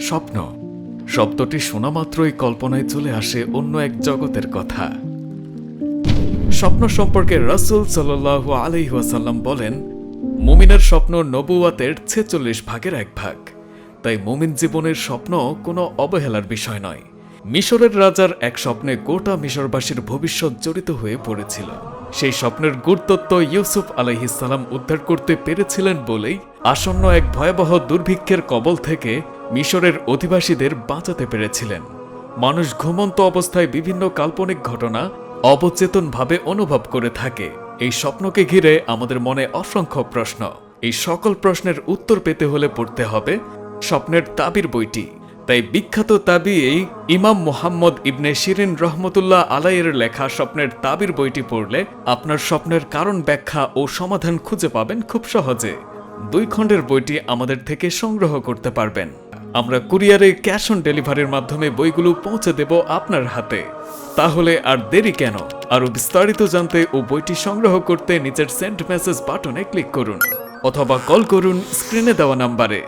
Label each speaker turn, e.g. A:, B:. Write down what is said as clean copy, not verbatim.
A: স্বপ্ন শব্দটি শোনা মাত্রই কল্পনায় চলে আসে অন্য এক জগতের কথা। স্বপ্ন সম্পর্কে রাসূল সাল্লাল্লাহু আলাইহি ওয়াসাল্লাম বলেন, মুমিনের স্বপ্ন নবুওয়াতের ৪৬ ভাগের ১ ভাগ। তাই মুমিন জীবনের স্বপ্ন কোনো অবহেলার বিষয় নয়। মিশরের রাজার এক স্বপ্নে গোটা মিশরবাসীর ভবিষ্যৎ জড়িত হয়ে পড়েছিল। সেই স্বপ্নের গুরুত্ব ইউসুফ আলাইহিস সালাম উদ্ধার করতে পেরেছিলেন বলেই আসন্ন এক ভয়াবহ দুর্ভিক্ষের কবল থেকে মিশরের অধিবাসীদের বাঁচাতে পেরেছিলেন। মানুষ ঘুমন্ত অবস্থায় বিভিন্ন কাল্পনিক ঘটনা অবচেতনভাবে অনুভব করে থাকে। এই স্বপ্নকে ঘিরে আমাদের মনে অসংখ্য প্রশ্ন। এই সকল প্রশ্নের উত্তর পেতে হলে পড়তে হবে স্বপ্নের তাবির বইটি। তাই বিখ্যাত তাবিঈ ইমাম মুহাম্মদ ইবনে শিরিন রহমতুল্লাহ আলাইয়ের লেখা স্বপ্নের তাবির বইটি পড়লে আপনার স্বপ্নের কারণ ব্যাখ্যা ও সমাধান খুঁজে পাবেন খুব সহজে। 2 খণ্ডের বইটি আমাদের থেকে সংগ্রহ করতে পারবেন। আমরা কুরিয়ারে ক্যাশ অন ডেলিভারির মাধ্যমে বইগুলো পৌঁছে দেব আপনার হাতে। তাহলে আর দেরি কেন? আরও বিস্তারিত জানতে ও বইটি সংগ্রহ করতে নিচের সেন্ড মেসেজ বাটনে ক্লিক করুন অথবা কল করুন স্ক্রিনে দেওয়া নাম্বারে।